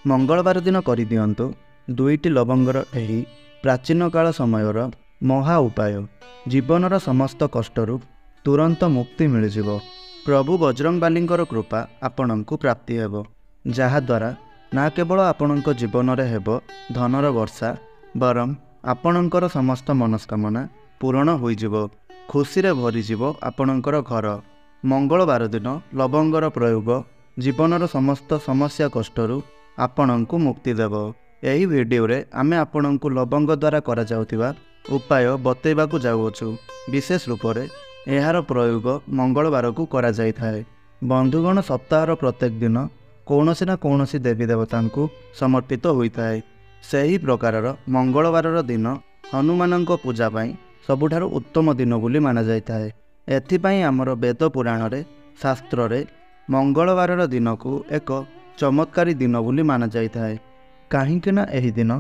मंगलवार दिन करदियंतु दुईटी लवंगर एही प्राचीन काल समयर महा उपाय जीवनर समस्त कष्टरू तुरंत मुक्ति मिलजिव। प्रभु बजरंगबालींकर कृपा आपणंकु प्राप्ति हेबो, जहाद्वारा ना केवल आपणंक जीवन रे हेबो धनर वर्षा, बरं आपणंकर समस्त मनस्कामना पूरण होइजिवो, खुशी रे भरीजिव आपणंकर घर। मंगलवार दिन लवंगर प्रयोग जीवनर समस्त समस्या कष्टरू आपणंकु मुक्ति देव। एही वीडियो रे आमे आपणंकु लवंग द्वारा करा जाउथिबा उपाय बतैबाकु जाउछु। विशेष रूप से एहार प्रयोग मंगलवार को करा जाय थाए। बंधुगण सप्ताहर प्रत्येक दिन कौनसी ना कौनसी देवी देवता को समर्पित होता है। सही प्रकारर मंगलवार दिन हनुमानक पूजा पाई सबुठारु उत्तम दिन बोली माना जाय थाए। एथिपाई आमर वेद पुराण रे शास्त्र रे मंगलवार दिन को एक चमत्कारी दिन बोली माना जाय थाए। काहींकि ना एही दिन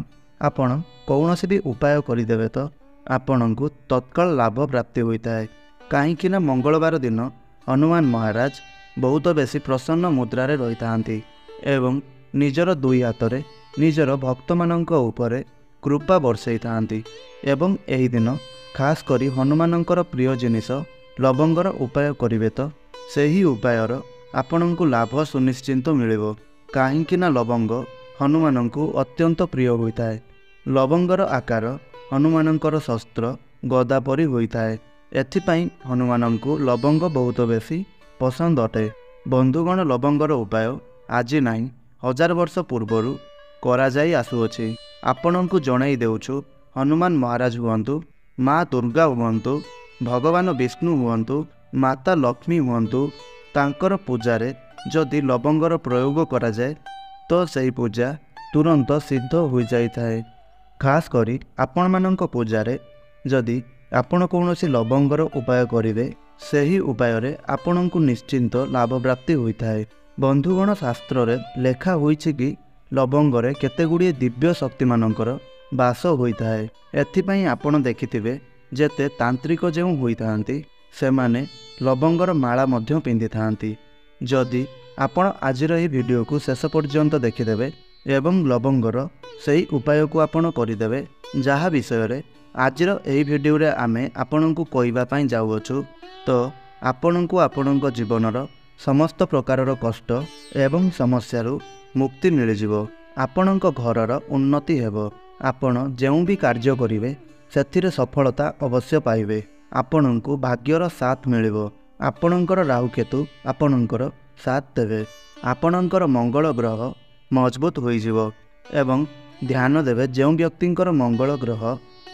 आपण कौनसी भी उपाय करिदेबे तो आपणंकु तत्काल लाभ प्राप्ति होता है। काहींकि ना मंगलवार दिन हनुमान महाराज बहुत बेसी प्रसन्न मुद्रारे रही थांती एवं निजर दुई हाथरे निजर भक्त मानंक उपरे कृपा बरसई थांती। एवं एही दिन खास करी हनुमानंकर प्रिय जिनिस लवंगर उपाय करिवे तो सेही उपायर आपणंकु लाभ सुनिश्चित मिलिबो। काहींकि ना लवंग हनुमानंकु अत्यंत प्रिय होता है। लवंगर आकार हनुमानंकर शस्त्र गदा परी होता है। एथिपाई हनुमानंकु लवंग बहुत बेसी पसंद अटे। बंधुगण लवंगर उपाय आज नहीं 1000 वर्ष पूर्वरु करा जाई आसुअछि। आपणंकु जणाई देउछु, हनुमान महाराज हुअन्तु, माँ दुर्गा हुअन्तु, भगवान विष्णु हुअन्तु, माता लक्ष्मी हुअन्तु, तांकर पूजारे जदि लवंगर प्रयोग करा जाए तो सही पूजा तुरंत सिद्ध हो जाई थाए। खास करी आपण मानंक पूजारे जदि आपण कौनसी लवंगर उपाय करिवे सही उपाय रे आपणंकु निश्चिंत लाभ प्राप्ति होता है। बंधुगण शास्त्र रे लेखा होइछि कि लवंगरे केतेगुड़िए दिव्य शक्ति मानंकर बास होता है। एथिपाई आपण देखिथिबे जेते तांत्रिक जेउ होइथांती सेमाने लवंगर माला मध्य पिंधि थांती। जदि आपण आजिर एही वीडियो को शेष पर्यंत देखिदेबे एवं लवंगर सही उपाय को आपण करिदेबे, जहा विषय रे आजिर एही वीडियो रे आमे आपणंकु कहबा पई जाउछु, तो आपणंकु आपणंक जीवनर समस्त प्रकारर कष्ट एवं समस्यारू मुक्ति मिलिजिवो। आपणंक घरर उन्नति हेबो। आपण जेउ भी कार्य करिवे सेथिरे सफलता अवश्य पाइबे। आपणंकु भाग्यर साथ मिलिबो। आपणंकर राहुकेतु आपणंकर साथ देवे। आपणंकर मंगल ग्रह मजबूत होइजिवो एवं ध्यान देवे जो व्यक्तिंकर मंगल ग्रह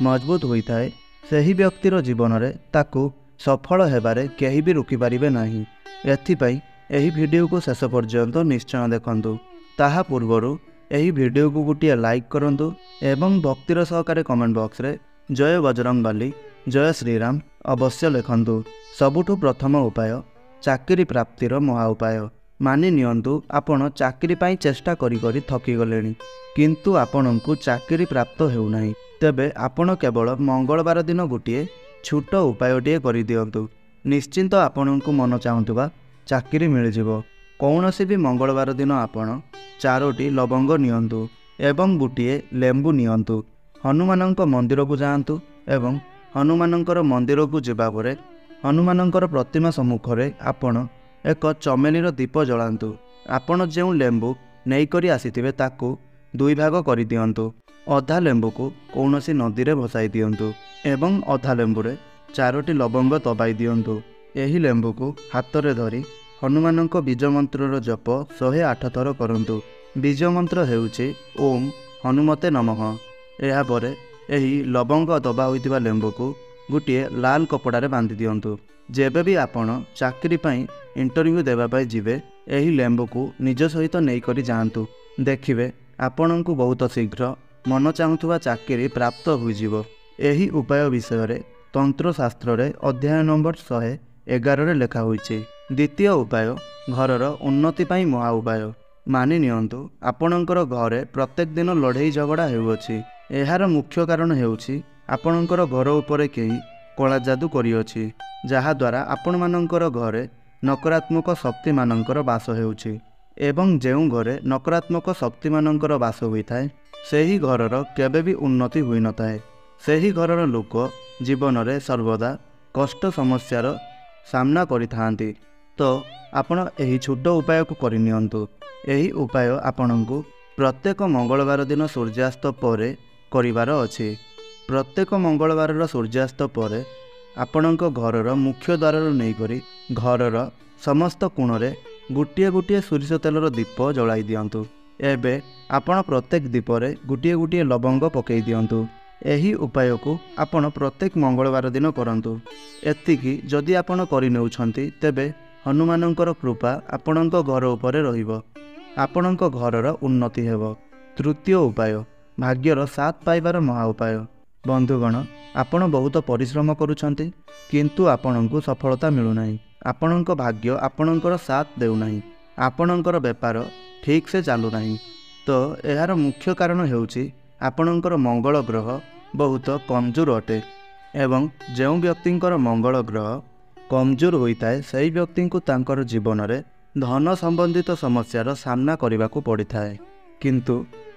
मजबूत होता है सही व्यक्तिर जीवन रे ताकू सफल हेबारे केही भी रोकी पारिबे नाही। एथिपाई एही वीडियो को शेष पर्यंत निश्चय देखंतु। ताहा पूर्वरु एही वीडियो को गोटे लाइक करंतु एवं भक्तिर सहकारे कमेंट बॉक्स रे जय बजरंगबाली जय श्रीराम अवश्य लिखंतु। सबुठु प्रथम उपाय चाकरी प्राप्तिर महा उपाय। मानि नियंतु आपण चाकरी पाई चेष्टा करी करी थकी गलेनी किंतु आपणंकु चाकरी प्राप्त हेउ नाही। तेबे आपण केवल मंगलवार दिन गोटे छोट उपायटिए करि दियंतु। निश्चिंत आपणंकु मन चाहुतबा चाकरी मिलिजिवो। कौनसी भी मंगलवार दिन आपण 4टी लवंग नियंतु एवं गोटे लेंबू नियंतु। हनुमानंक मंदिर को जाआंतु एवं हनुमानंकर मंदिर को जिबा परे हनुमानंकर प्रतिमा सम्मुखरे आपण एक चमेलीर दीप जलांतु। आपण जो लेंबू नहीं करी आसीथिबे ताकू 2 भाग करि दियंतु। अधा लेंबू को कौनसी नदी रे भसाई दियंतु एवं अधा लेंबू रे 4टी लवंग दबाई दियंतु। एही लेंबू को हाथ रे धरी हनुमानंक बीज मंत्रर जप 108 थर करंतु। बीज मंत्र हेउछि ओम हनुमते नमः। एहा परे एही लवंग दबा होइतिबा लेंबू को गोटे लाल कपड़ारे बांधि दियंतु। जेबे भी आपण चाकरी पाई इंटरव्यू देबा पाई जिवे एही लेंबू को निज सहित नहीं करी जाआंतु। देखिबे आपणंकु बहुत शीघ्र मन चाहुथुवा चाकरी प्राप्त होइजिवो। एही उपाय विषय रे तंत्र शास्त्र रे अध्याय नंबर 111 रे लेखा होइछि। द्वितीय उपाय घरर उन्नति पाई महा उपाय। मानि नियंतु आपणंकर घरे प्रत्येक दिन लड़ाई झगड़ा हेउछि। एहार मुख्य कारण हेउछि आपणंकर घर उपरे केही कला जादू करिअछि, जहा द्वारा आपण मानंकर घरे नकारात्मक शक्ति मानंकर बास हेउछि। ଏବଂ ଯେଉଁ ଘରେ ନକାରାତ୍ମକ ଶକ୍ତିମାନଙ୍କର ବାସ ହୋଇଥାଏ ସେହି ଘରର କେବେ ବି ଉନ୍ନତି ହୋଇନଥାଏ। ସେହି ଘରର ଲୋକ ଜୀବନରେ ସର୍ବଦା କଷ୍ଟ ସମସ୍ୟାର ସାମ୍ନା କରିଥାନ୍ତି। ତ ଆପଣ ଏହି ଛୋଟ ଉପାୟକୁ କରିନିଅନ୍ତୁ। ଏହି ଉପାୟ ଆପଣଙ୍କୁ ପ୍ରତ୍ୟେକ ମଙ୍ଗଳବାର ଦିନ ସୂର୍ଯ୍ୟାସ୍ତ ପରେ କରିବାର ଅଛି। ପ୍ରତ୍ୟେକ ମଙ୍ଗଳବାରର ସୂର୍ଯ୍ୟାସ୍ତ ପରେ ଆପଣଙ୍କ ଘରର ମୁଖ୍ୟ ଦ୍ୱାରରୁ ନେଇକରି ଘରର ସମସ୍ତ କୋଣରେ ଗୋଟିଏ ଗୋଟିଏ ସୋରିଷ ତେଲର ଦୀପ ଜଳାଇ ଦିଅନ୍ତୁ। ଏବେ ଆପଣ ପ୍ରତ୍ୟେକ ଦୀପରେ ଗୋଟିଏ ଗୋଟିଏ ଲବଙ୍ଗ ପକାଇ ଦିଅନ୍ତୁ। ଏହି ଉପାୟକୁ ଆପଣ ପ୍ରତ୍ୟେକ ମଙ୍ଗଳବାର ଦିନ କରନ୍ତୁ। ଏତିକି ଯଦି ଆପଣ କରିନେଉଛନ୍ତି ତେବେ ହନୁମାନଙ୍କର କୃପା ଆପଣଙ୍କ ଘର ଉପରେ ରହିବ। ଆପଣଙ୍କ ଘରର ଉନ୍ନତି ହେବ। ତୃତୀୟ ଉପାୟ, ଭାଗ୍ୟର ସାଥ ପାଇବାର ମହା ଉପାୟ। ବନ୍ଧୁଗଣ, ଆପଣ ବହୁତ ପରିଶ୍ରମ କରୁଛନ୍ତି କିନ୍ତୁ ଆପଣଙ୍କୁ ସଫଳତା ମିଳୁନାହିଁ। ଆପଣଙ୍କ ଭାଗ୍ୟ ଆପଣଙ୍କର ସାଥ ଦେଉନାହିଁ। ଆପଣଙ୍କର ବେପାର ଠିକ୍ ସେ ଚାଲୁନାହିଁ। ତ ଏହାର ମୁଖ୍ୟ କାରଣ ହେଉଛି ଆପଣଙ୍କର ମଙ୍ଗଳ ଗ୍ରହ ବହୁତ କମଜୋର ଅଟେ ଏବଂ ଯେଉଁ ବ୍ୟକ୍ତିଙ୍କର ମଙ୍ଗଳ ଗ୍ରହ କମଜୋର ହୋଇଥାଏ ସେହି ବ୍ୟକ୍ତିଙ୍କୁ ତାଙ୍କର ଜୀବନରେ ଧନ ସମ୍ବନ୍ଧିତ ସମସ୍ୟାର ସାମ୍ନା କରିବାକୁ ପଡ଼ିଥାଏ। କିନ୍ତୁ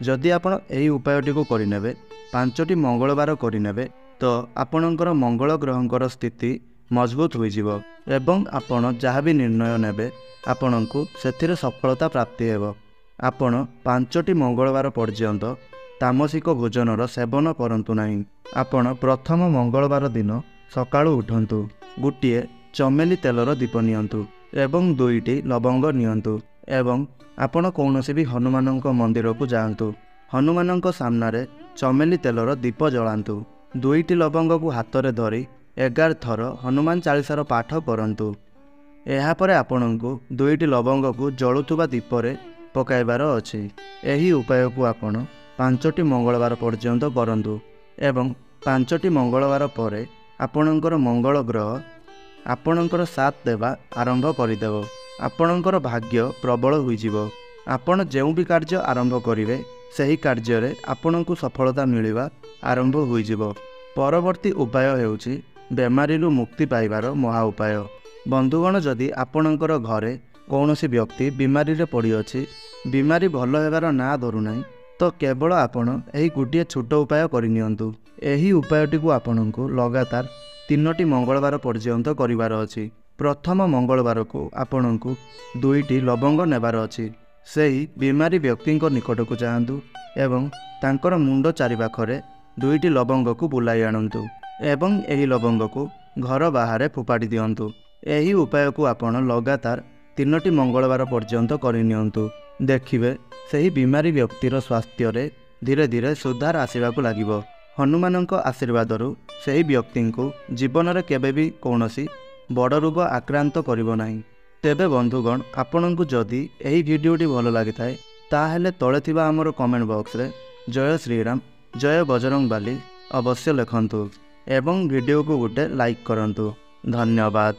ଯଦି ଆପଣ ଏହି ଉପାୟଟିକୁ କରିନେବେ, 5ଟି ମଙ୍ଗଳବାର କରିନେବେ, ତ ଆପଣଙ୍କର ମଙ୍ଗଳ ଗ୍ରହଙ୍କର ସ୍ଥିତି ମଜବୁତ ହୋଇଯିବ ଏବଂ ଆପଣ ଯାହା ବି ନିର୍ଣ୍ଣୟ ନେବେ ଆପଣଙ୍କୁ ସେଥିରେ ସଫଳତା ପ୍ରାପ୍ତି ହେବ। ଆପଣ 5ଟି ମଙ୍ଗଳବାର ପର୍ଯ୍ୟନ୍ତ ତାମସିକ ଭୋଜନର ସେବନ କରନ୍ତୁ ନାହିଁ। ଆପଣ ପ୍ରଥମ ମଙ୍ଗଳବାର ଦିନ ସକାଳୁ ଉଠନ୍ତୁ, ଗୋଟିଏ ଚମେଲି ତେଲର ଦୀପ ନିଅନ୍ତୁ ଏବଂ 2ଟି ଲବଙ୍ଗ ନିଅନ୍ତୁ ଏବଂ ଆପଣ କୌଣସି ବି ହନୁମାନଙ୍କ ମନ୍ଦିରକୁ ଯାଆନ୍ତୁ। ହନୁମାନଙ୍କ ସାମ୍ନାରେ ଚମେଲି ତେଲର ଦୀପ ଜଳାନ୍ତୁ। 2ଟି ଲବଙ୍ଗକୁ ହାତରେ ଧରି 11 ଥର ହନୁମାନ ଚାଳିଶାର ପାଠ କରନ୍ତୁ। ଏହାପରେ ଆପଣଙ୍କୁ 2ଟି ଲବଙ୍ଗକୁ ଜଳୁଥିବା ଦୀପରେ ପକାଇବାର ଅଛି। ଏହି ଉପାୟକୁ ଆପଣ 5ଟି ମଙ୍ଗଳବାର ପର୍ଯ୍ୟନ୍ତ କରନ୍ତୁ ଏବଂ 5ଟି ମଙ୍ଗଳବାର ପରେ ଆପଣଙ୍କର ମଙ୍ଗଳ ଗ୍ରହ ଆପଣଙ୍କର ସାଥ ଦେବା ଆରମ୍ଭ କରିଦେବ। ଆପଣଙ୍କର ଭାଗ୍ୟ ପ୍ରବଳ ହୋଇଯିବ। ଆପଣ ଯେଉଁ ବି କାର୍ଯ୍ୟ ଆରମ୍ଭ କରିବେ ସେହି କାର୍ଯ୍ୟରେ ଆପଣଙ୍କୁ ସଫଳତା ମିଳିବା ଆରମ୍ଭ ହୋଇଯିବ। ପରବର୍ତ୍ତୀ ଉପାୟ ହେଉଛି ବେମାରୀରୁ ମୁକ୍ତି ପାଇବାର ମହା ଉପାୟ। ବନ୍ଧୁଗଣ, ଯଦି ଆପଣଙ୍କର ଘରେ କୌଣସି ବ୍ୟକ୍ତି ବିମାରୀରେ ପଡ଼ିଅଛି, ବିମାରୀ ଭଲ ହେବାର ନାଁ ଧରୁନାହିଁ, ତ କେବଳ ଆପଣ ଏହି ଗୋଟିଏ ଛୋଟ ଉପାୟ କରିନିଅନ୍ତୁ। ଏହି ଉପାୟଟିକୁ ଆପଣଙ୍କୁ ଲଗାତାର 3ଟି ମଙ୍ଗଳବାର ପର୍ଯ୍ୟନ୍ତ କରିବାର ଅଛି। ପ୍ରଥମ ମଙ୍ଗଳବାରକୁ ଆପଣଙ୍କୁ 2ଟି ଲବଙ୍ଗ ନେବାର ଅଛି। ସେହି ବିମାରୀ ବ୍ୟକ୍ତିଙ୍କ ନିକଟକୁ ଯାଆନ୍ତୁ ଏବଂ ତାଙ୍କର ମୁଣ୍ଡ ଚାରିପାଖରେ 2ଟି ଲବଙ୍ଗକୁ ବୁଲାଇ ଆଣନ୍ତୁ ଏବଂ ଏହି ଲବଙ୍ଗକୁ ଘର ବାହାରେ ଫୋପାଡ଼ି ଦିଅନ୍ତୁ। ଏହି ଉପାୟକୁ ଆପଣ ଲଗାତାର 3ଟି ମଙ୍ଗଳବାର ପର୍ଯ୍ୟନ୍ତ କରିନିଅନ୍ତୁ। ଦେଖିବେ ସେହି ବିମାରୀ ବ୍ୟକ୍ତିର ସ୍ୱାସ୍ଥ୍ୟରେ ଧୀରେ ଧୀରେ ସୁଧାର ଆସିବାକୁ ଲାଗିବ। ହନୁମାନଙ୍କ ଆଶୀର୍ବାଦରୁ ସେହି ବ୍ୟକ୍ତିଙ୍କୁ ଜୀବନରେ କେବେ ବି କୌଣସି ବଡ଼ ରୋଗ ଆକ୍ରାନ୍ତ କରିବ ନାହିଁ। ତେବେ ବନ୍ଧୁଗଣ, ଆପଣଙ୍କୁ ଯଦି ଏହି ଭିଡ଼ିଓଟି ଭଲ ଲାଗିଥାଏ ତାହେଲେ ତଳେ ଥିବା ଆମର କମେଣ୍ଟ ବକ୍ସରେ ଜୟ ଶ୍ରୀରାମ, ଜୟ ବଜରଙ୍ଗବାଲି ଅବଶ୍ୟ ଲେଖନ୍ତୁ ଏବଂ ଭିଡ଼ିଓକୁ ଗୋଟେ ଲାଇକ୍ କରନ୍ତୁ। ଧନ୍ୟବାଦ।